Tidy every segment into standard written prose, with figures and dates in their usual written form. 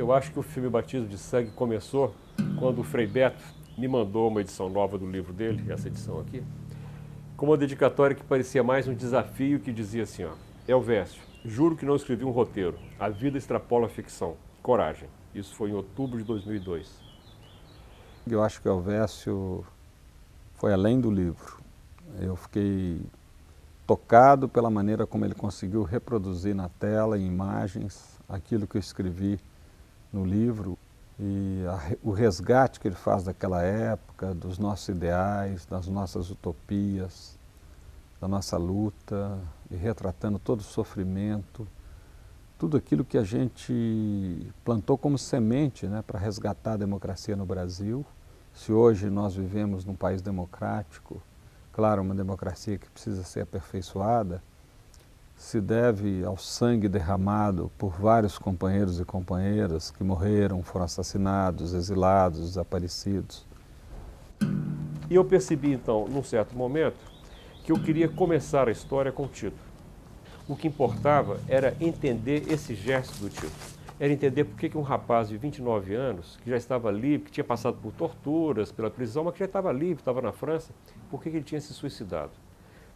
Eu acho que o filme Batismo de Sangue começou quando o Frei Beto me mandou uma edição nova do livro dele, essa edição aqui, com uma dedicatória que parecia mais um desafio, que dizia assim, ó: Elvésio, juro que não escrevi um roteiro. A vida extrapola a ficção. Coragem. Isso foi em outubro de 2002. Eu acho que o Elvésio foi além do livro. Eu fiquei tocado pela maneira como ele conseguiu reproduzir na tela, em imagens, aquilo que eu escrevi no livro e o resgate que ele faz daquela época, dos nossos ideais, das nossas utopias, da nossa luta, e retratando todo o sofrimento, tudo aquilo que a gente plantou como semente, né, para resgatar a democracia no Brasil. Se hoje nós vivemos num país democrático, claro, uma democracia que precisa ser aperfeiçoada, se deve ao sangue derramado por vários companheiros e companheiras que morreram, foram assassinados, exilados, desaparecidos. E eu percebi então, num certo momento, que eu queria começar a história com o Tito. O que importava era entender esse gesto do Tito. Era entender por que um rapaz de 29 anos, que já estava livre, que tinha passado por torturas, pela prisão, mas que já estava livre, estava na França, por que ele tinha se suicidado?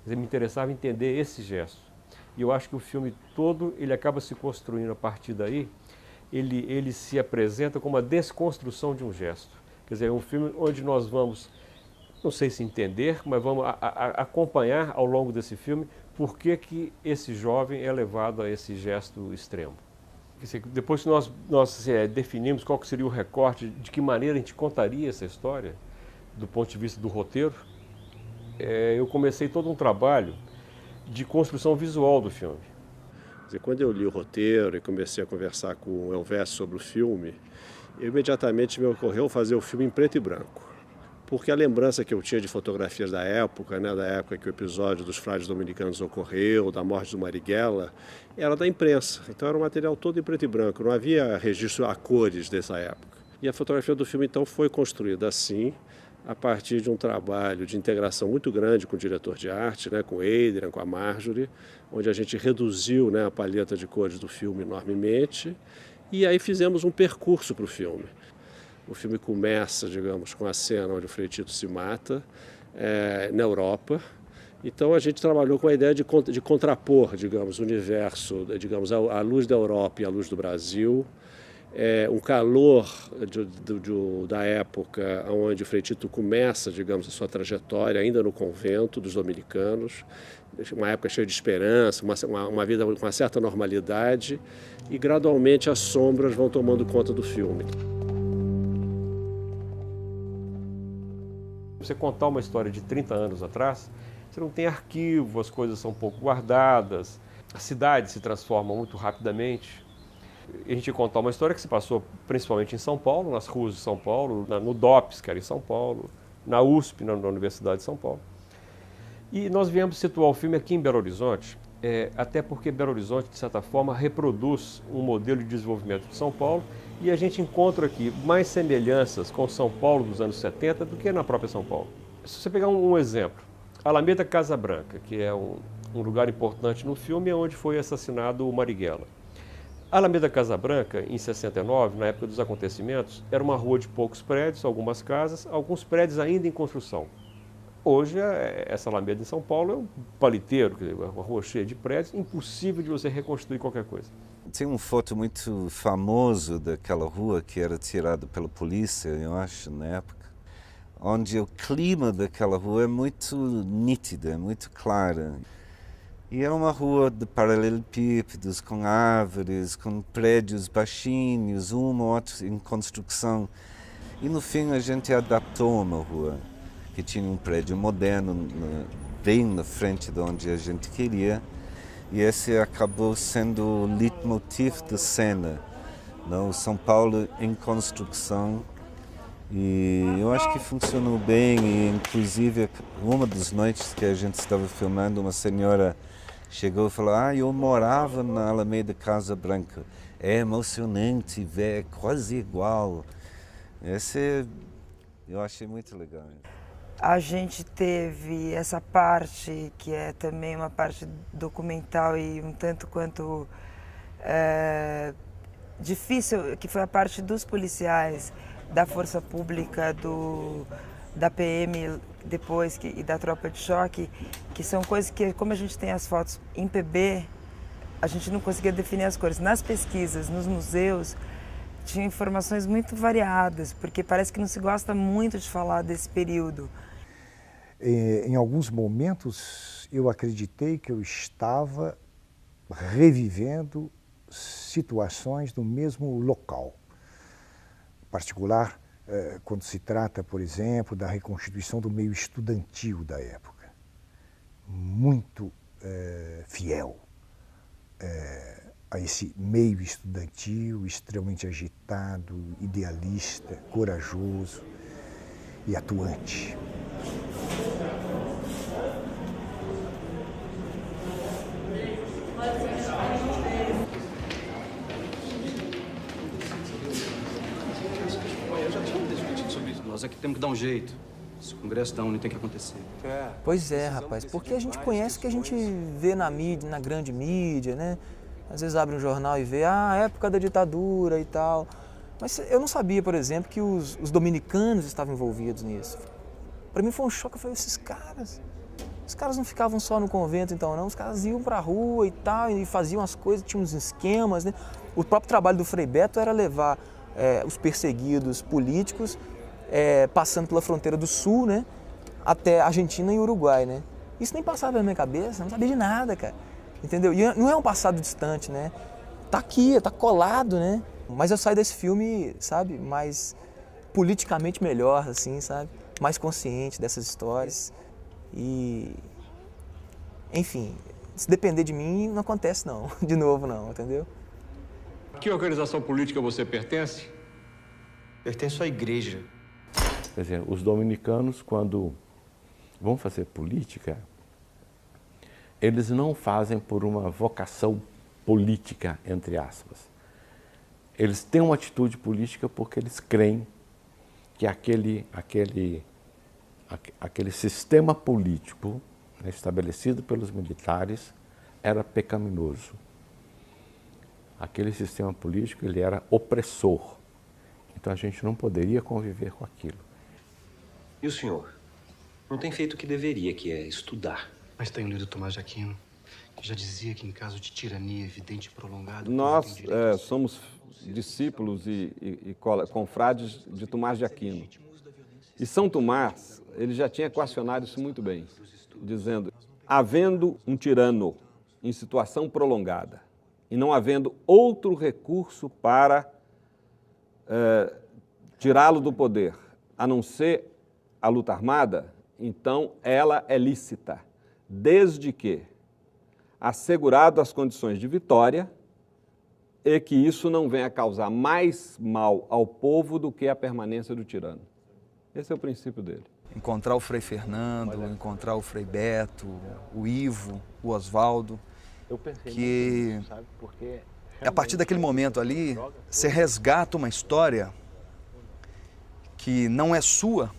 Quer dizer, me interessava entender esse gesto. E eu acho que o filme todo, ele acaba se construindo a partir daí, ele se apresenta como uma desconstrução de um gesto. Quer dizer, é um filme onde nós vamos, não sei se entender, mas vamos acompanhar ao longo desse filme por que esse jovem é levado a esse gesto extremo. Quer dizer, depois que nós definimos qual que seria o recorte, de que maneira a gente contaria essa história, do ponto de vista do roteiro, eu comecei todo um trabalho de construção visual do filme. Quer dizer, quando eu li o roteiro e comecei a conversar com o Elvésio sobre o filme, imediatamente me ocorreu fazer o filme em preto e branco. Porque a lembrança que eu tinha de fotografias da época, né, da época que o episódio dos frades dominicanos ocorreu, da morte do Marighella, era da imprensa. Então era um material todo em preto e branco, não havia registro a cores dessa época. E a fotografia do filme então foi construída assim, a partir de um trabalho de integração muito grande com o diretor de arte, né, com o Adrian, com a Marjorie, onde a gente reduziu, né, a paleta de cores do filme enormemente, e aí fizemos um percurso para o filme. O filme começa, digamos, com a cena onde o Frei Tito se mata, na Europa. Então a gente trabalhou com a ideia de contrapor, digamos, o universo, digamos, a luz da Europa e a luz do Brasil, um calor da época onde o Frei Tito começa, digamos, a sua trajetória ainda no convento dos dominicanos, uma época cheia de esperança, uma vida com uma certa normalidade, e gradualmente as sombras vão tomando conta do filme. Você contar uma história de 30 anos atrás, você não tem arquivo, as coisas são pouco guardadas, a cidade se transforma muito rapidamente. A gente ia contar uma história que se passou principalmente em São Paulo, nas ruas de São Paulo, no DOPS, que era em São Paulo, na USP, na Universidade de São Paulo. E nós viemos situar o filme aqui em Belo Horizonte, até porque Belo Horizonte, de certa forma, reproduz um modelo de desenvolvimento de São Paulo, e a gente encontra aqui mais semelhanças com São Paulo dos anos 70 do que na própria São Paulo. Se você pegar um exemplo, Alameda Casa Branca, que é um lugar importante no filme, é onde foi assassinado o Marighella. A Alameda Casa Branca, em 69, na época dos acontecimentos, era uma rua de poucos prédios, algumas casas, alguns prédios ainda em construção. Hoje, essa Alameda em São Paulo é um paliteiro, quer dizer, uma rua cheia de prédios, impossível de você reconstruir qualquer coisa. Tem uma foto muito famosa daquela rua que era tirada pela polícia, eu acho, na época, onde o clima daquela rua é muito nítido, é muito claro. E é uma rua de paralelepípedos, com árvores, com prédios baixinhos, um ou outro em construção. E no fim a gente adaptou uma rua que tinha um prédio moderno bem na frente de onde a gente queria. E esse acabou sendo o leitmotiv da cena, não? São Paulo em construção. E eu acho que funcionou bem, e inclusive uma das noites que a gente estava filmando, uma senhora chegou e falou: eu morava na Alameda Casa Branca. É emocionante ver, é quase igual. Esse eu achei muito legal. A gente teve essa parte, que é também uma parte documental e um tanto quanto difícil, que foi a parte dos policiais, da força pública, da PM depois e da tropa de choque, que são coisas que, como a gente tem as fotos em PB, a gente não conseguia definir as cores. Nas pesquisas, nos museus, tinha informações muito variadas, porque parece que não se gosta muito de falar desse período. Em alguns momentos, eu acreditei que eu estava revivendo situações no mesmo local. Em particular, quando se trata, por exemplo, da reconstituição do meio estudantil da época. Muito fiel a esse meio estudantil extremamente agitado, idealista, corajoso e atuante. Nós aqui temos que dar um jeito. Esse congresso da UNE tem que acontecer. Pois é, rapaz, porque a gente conhece o que a gente vê na mídia, na grande mídia, né? Às vezes abre um jornal e vê, a época da ditadura e tal. Mas eu não sabia, por exemplo, que os dominicanos estavam envolvidos nisso. Para mim foi um choque, eu falei, os caras não ficavam só no convento então não, os caras iam pra rua e tal, e faziam as coisas, tinham uns esquemas, né? O próprio trabalho do Frei Beto era levar os perseguidos políticos passando pela fronteira do sul, né, até Argentina e Uruguai, né. Isso nem passava na minha cabeça, não sabia de nada, cara, entendeu? E não é um passado distante, né, tá aqui, tá colado, né. Mas eu saio desse filme, sabe, mais politicamente melhor, assim, sabe, mais consciente dessas histórias e, enfim, se depender de mim, não acontece não, de novo não, entendeu? Que organização política você pertence? Pertenço à igreja. Quer dizer, os dominicanos, quando vão fazer política, eles não fazem por uma vocação política, entre aspas. Eles têm uma atitude política porque eles creem que aquele sistema político, né, estabelecido pelos militares era pecaminoso. Aquele sistema político ele era opressor. Então a gente não poderia conviver com aquilo. E o senhor? Não tem feito o que deveria, que é estudar. Mas tenho lido Tomás de Aquino, que já dizia que em caso de tirania evidente e prolongada... Nós somos discípulos e confrades de Tomás de Aquino. E São Tomás, ele já tinha equacionado isso muito bem, dizendo, havendo um tirano em situação prolongada e não havendo outro recurso para tirá-lo do poder, a não ser a luta armada, então ela é lícita, desde que assegurado as condições de vitória e que isso não venha causar mais mal ao povo do que a permanência do tirano. Esse é o princípio dele. Encontrar o Frei Fernando, encontrar o Frei Beto, o Ivo, o Oswaldo, que a partir daquele momento ali, você resgata uma história que não é sua,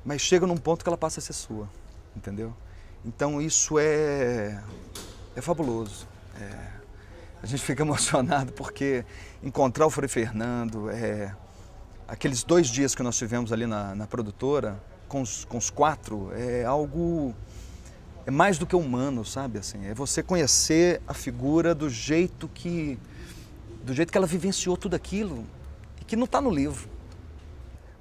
mas chega num ponto que ela passa a ser sua, entendeu? Então isso é fabuloso. A gente fica emocionado porque encontrar o Frei Fernando, aqueles 2 dias que nós tivemos ali na produtora, com os 4, é algo... É mais do que humano, sabe? Assim, é você conhecer a figura do jeito que ela vivenciou tudo aquilo e que não está no livro.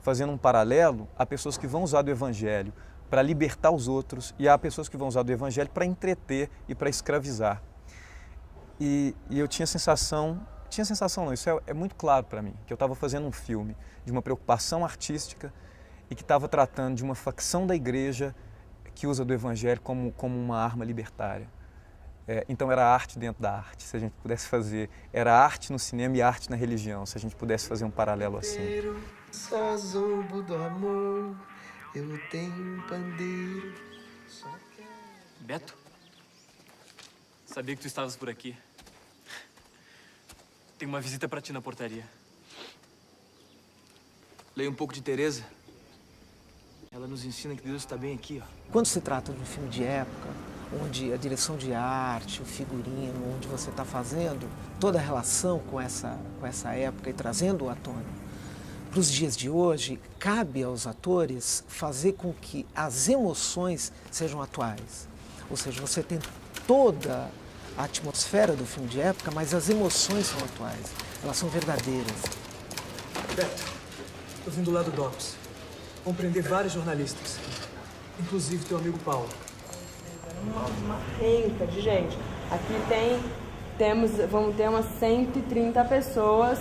Fazendo um paralelo, há pessoas que vão usar do Evangelho para libertar os outros e há pessoas que vão usar do Evangelho para entreter e para escravizar. E eu tinha sensação não, isso é muito claro para mim, que eu estava fazendo um filme de uma preocupação artística e que estava tratando de uma facção da igreja que usa do Evangelho como uma arma libertária. Então era arte dentro da arte, se a gente pudesse fazer. Era arte no cinema e arte na religião, se a gente pudesse fazer um paralelo assim. Só zombo do amor, eu tenho um pandeiro. Beto? Sabia que tu estavas por aqui. Tenho uma visita pra ti na portaria. Leia um pouco de Teresa. Ela nos ensina que Deus está bem aqui, ó. Quando se trata de um filme de época, onde a direção de arte, o figurino, onde você está fazendo toda a relação com essa época e trazendo-o à tona para os dias de hoje, cabe aos atores fazer com que as emoções sejam atuais. Ou seja, você tem toda a atmosfera do filme de época, mas as emoções são atuais, elas são verdadeiras. Beto, eu vim do lado do Ops. Vão prender vários jornalistas, inclusive teu amigo Paulo. Uma renca de gente. Aqui vamos ter umas 130 pessoas,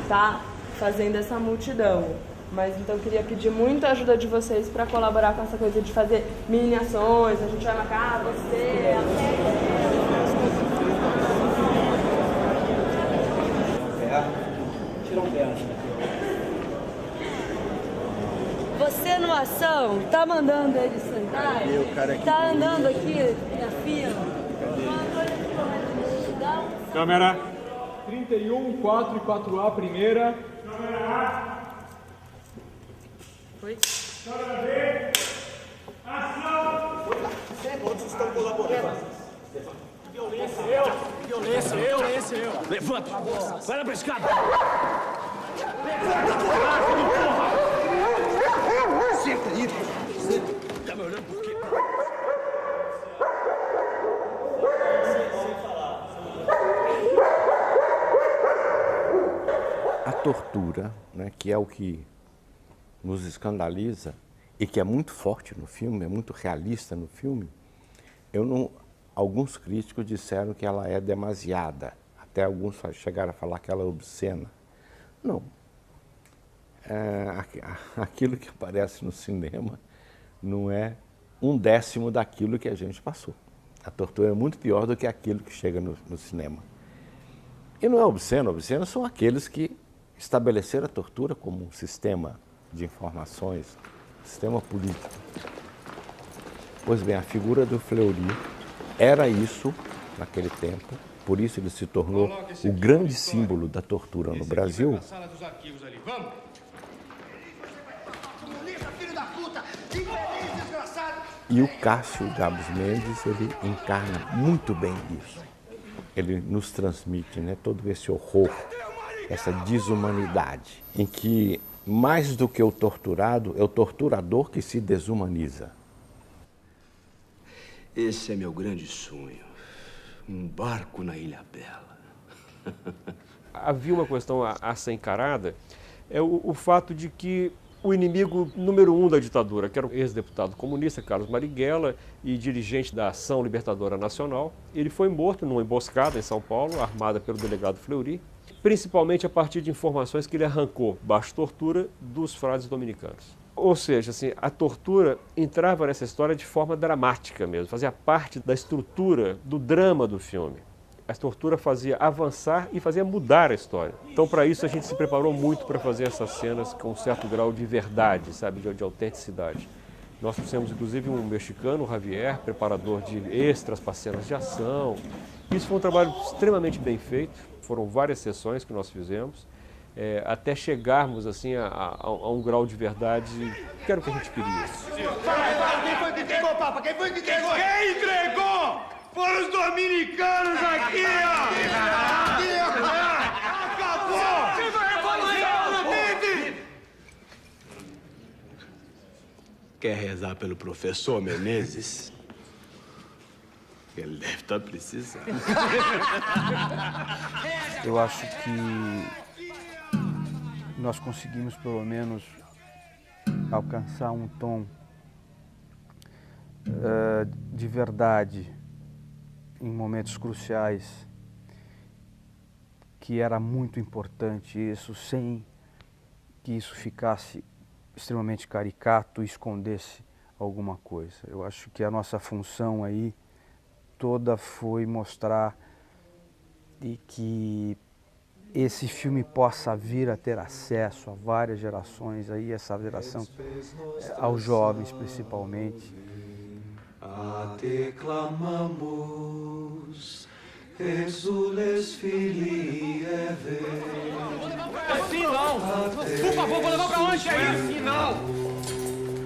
tá, fazendo essa multidão. Mas então eu queria pedir muita ajuda de vocês para colaborar com essa coisa de fazer mini ações. A gente vai marcar você. Tira um pé. Você no ação tá mandando eles sentarem? Tá andando aqui na fila? Câmera 31, 4 e 4A, primeira. Foi? Câmera B, ação! Todos estão colaborando. Violência, eu. Levanta! Vai na pescada! Levanta, porra! Senta aí! Tá me olhando por quê? A tortura, né, que é o que nos escandaliza e que é muito forte no filme, é muito realista no filme, alguns críticos disseram que ela é demasiada, até alguns chegaram a falar que ela é obscena. Não. Aquilo que aparece no cinema não é 1/10 daquilo que a gente passou. A tortura é muito pior do que aquilo que chega no cinema. E não é obsceno, obscenos são aqueles que estabeleceram a tortura como um sistema de informações, sistema político. Pois bem, a figura do Fleury era isso naquele tempo, por isso ele se tornou o grande símbolo da tortura no Brasil. E o Cássio Gabos Mendes, ele encarna muito bem isso. Ele nos transmite, né, todo esse horror, essa desumanidade, em que mais do que o torturado, é o torturador que se desumaniza. Esse é meu grande sonho. Um barco na Ilha Bela. Havia uma questão a ser encarada, é o fato de que o inimigo número 1 da ditadura, que era o ex-deputado comunista Carlos Marighella e dirigente da Ação Libertadora Nacional, ele foi morto numa emboscada em São Paulo, armada pelo delegado Fleury, principalmente a partir de informações que ele arrancou, baixo tortura, dos frades dominicanos. Ou seja, assim, a tortura entrava nessa história de forma dramática mesmo, fazia parte da estrutura do drama do filme. A tortura fazia avançar e fazia mudar a história. Então, para isso, a gente se preparou muito para fazer essas cenas com um certo grau de verdade, sabe, de autenticidade. Nós trouxemos, inclusive, um mexicano, o Javier, preparador de extras para cenas de ação. Isso foi um trabalho extremamente bem feito. Foram várias sessões que nós fizemos, até chegarmos assim, a um grau de verdade que era o que a gente queria. Quem foi que entregou, Papa? Quem foi que entregou? Quem entregou? Foram os dominicanos aqui, ó! Acabou! Viva a Revolução! Quer rezar pelo professor Menezes? Ele deve estar precisando. Eu acho que nós conseguimos, pelo menos, alcançar um tom de verdade em momentos cruciais, que era muito importante isso, sem que isso ficasse extremamente caricato e escondesse alguma coisa. Eu acho que a nossa função aí toda foi mostrar e que esse filme possa vir a ter acesso a várias gerações, aí essa geração, aos jovens principalmente. A te clamamos, exules filii eve. Assim não! Por favor, vou levar pra onde? É assim não!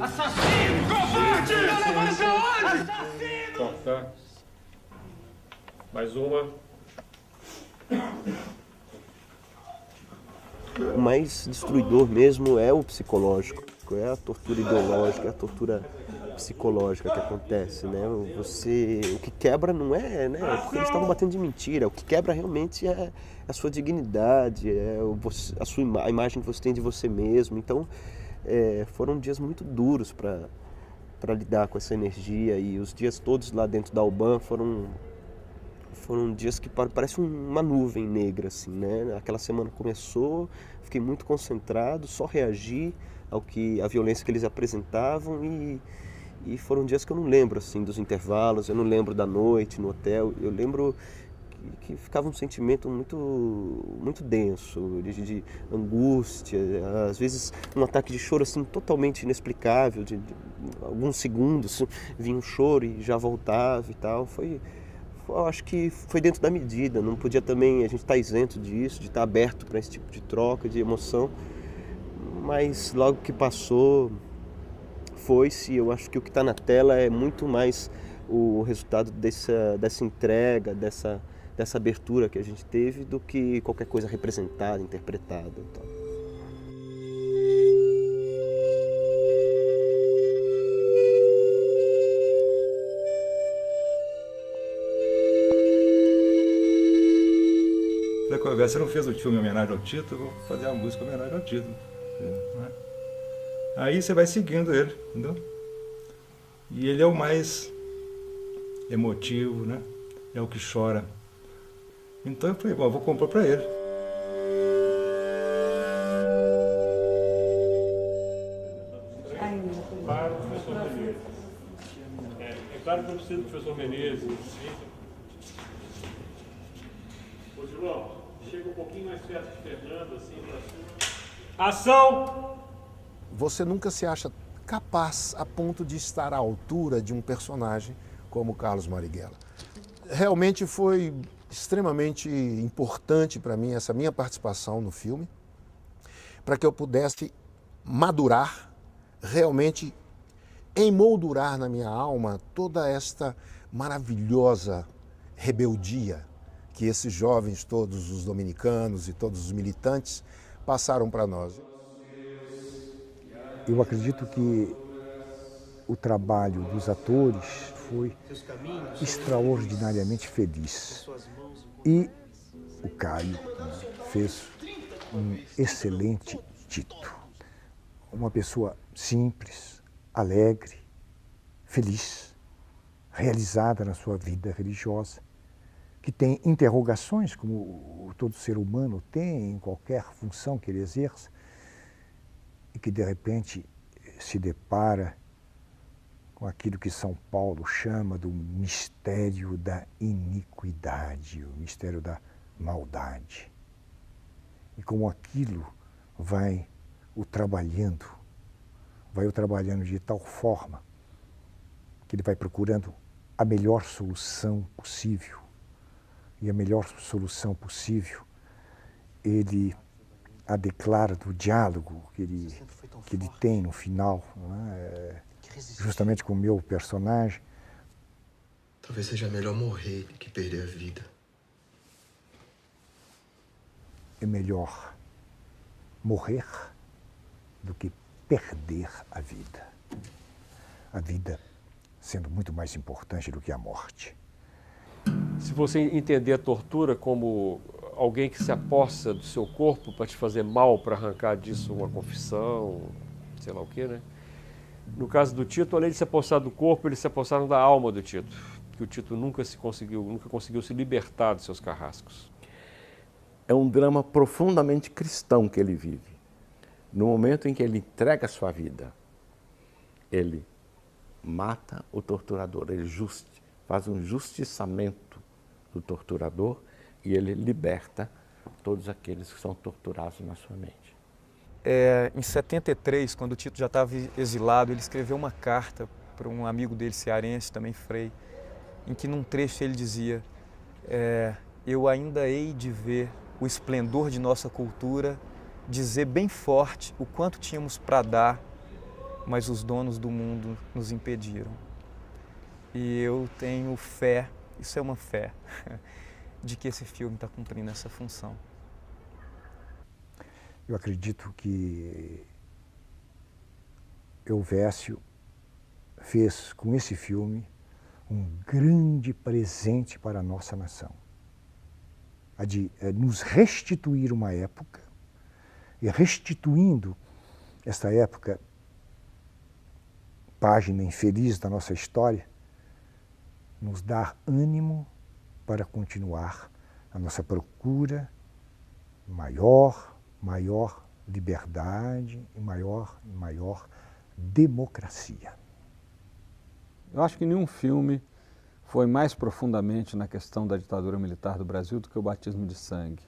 Assassino! Covarde! Vai levar pra onde? Assassino! Mais uma. O mais destruidor mesmo é o psicológico, é a tortura ideológica, é a tortura psicológica que acontece, né? O que quebra não é, né? Porque eles estavam batendo de mentira. O que quebra realmente é a sua dignidade, a imagem que você tem de você mesmo. Então, foram dias muito duros para lidar com essa energia, e os dias todos lá dentro da UBAN foram dias que parecem uma nuvem negra, assim, né? Aquela semana começou, fiquei muito concentrado, só reagi à violência que eles apresentavam, e foram dias que eu não lembro, assim, dos intervalos, eu não lembro da noite no hotel, eu lembro que ficava um sentimento muito denso, de angústia, às vezes um ataque de choro assim totalmente inexplicável, de alguns segundos vinha um choro e já voltava e tal. Eu acho que foi dentro da medida, não podia também a gente estar isento disso, de estar aberto para esse tipo de troca, de emoção, mas logo que passou, foi-se. Eu acho que o que está na tela é muito mais o resultado dessa entrega, dessa abertura que a gente teve, do que qualquer coisa representada, interpretada e tal. Você não fez o filme em homenagem ao Tito, eu vou fazer a música em homenagem ao Tito. Né? Aí você vai seguindo ele, entendeu? E ele é o mais emotivo, né? É o que chora. Então eu falei, bom, eu vou compor para ele. Claro, professor Menezes. É claro que eu preciso do professor Menezes. Ô, João, chega um pouquinho mais perto de Fernando, assim, para cima. Ação! Você nunca se acha capaz a ponto de estar à altura de um personagem como Carlos Marighella. Realmente foi extremamente importante para mim essa minha participação no filme, para que eu pudesse madurar, realmente emoldurar na minha alma toda esta maravilhosa rebeldia que esses jovens, todos os dominicanos e todos os militantes, passaram para nós. Eu acredito que o trabalho dos atores foi extraordinariamente feliz. E o Caio fez um excelente Tito. Uma pessoa simples, alegre, feliz, realizada na sua vida religiosa, que tem interrogações, como todo ser humano tem em qualquer função que ele exerça, e que de repente se depara com aquilo que São Paulo chama do mistério da iniquidade, o mistério da maldade. E como aquilo vai o trabalhando de tal forma que ele vai procurando a melhor solução possível. E a melhor solução possível, ele a declara do diálogo que ele tem no final, né? Justamente com o meu personagem. Talvez seja melhor morrer do que perder a vida. É melhor morrer do que perder a vida. A vida sendo muito mais importante do que a morte. Se você entender a tortura como alguém que se apossa do seu corpo para te fazer mal, para arrancar disso uma confissão, sei lá o quê, né? No caso do Tito, além de se apossar do corpo, eles se apossaram da alma do Tito, que o Tito nunca conseguiu se libertar dos seus carrascos. É um drama profundamente cristão que ele vive. No momento em que ele entrega a sua vida, ele mata o torturador, ele faz um justiçamento do torturador e ele liberta todos aqueles que são torturados na sua mente. Em 73, quando o Tito já estava exilado, ele escreveu uma carta para um amigo dele, cearense, também Frei, em que num trecho ele dizia: eu ainda hei de ver o esplendor de nossa cultura, dizer bem forte o quanto tínhamos para dar, mas os donos do mundo nos impediram. E eu tenho fé Isso é uma fé de que esse filme está cumprindo essa função. Eu acredito que Elvésio fez com esse filme um grande presente para a nossa nação. A de nos restituir uma época, e restituindo esta época, página infeliz da nossa história, nos dar ânimo para continuar a nossa procura maior liberdade e maior democracia. Eu acho que nenhum filme foi mais profundamente na questão da ditadura militar do Brasil do que o Batismo de Sangue.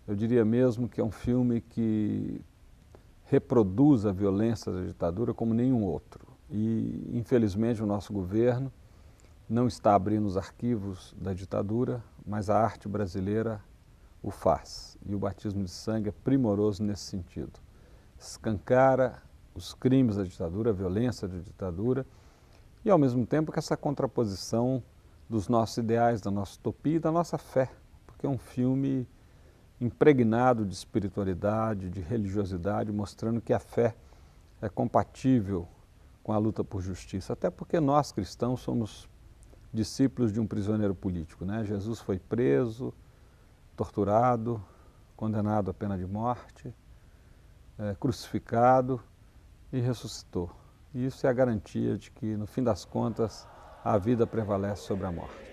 Eu diria mesmo que é um filme que reproduz a violência da ditadura como nenhum outro. E, infelizmente, o nosso governo não está abrindo os arquivos da ditadura, mas a arte brasileira o faz. E o Batismo de Sangue é primoroso nesse sentido. Escancara os crimes da ditadura, a violência da ditadura, e ao mesmo tempo que essa contraposição dos nossos ideais, da nossa utopia e da nossa fé, porque é um filme impregnado de espiritualidade, de religiosidade, mostrando que a fé é compatível com a luta por justiça, até porque nós cristãos somos discípulos de um prisioneiro político, né? Jesus foi preso, torturado, condenado à pena de morte, crucificado e ressuscitou. E isso é a garantia de que, no fim das contas, a vida prevalece sobre a morte.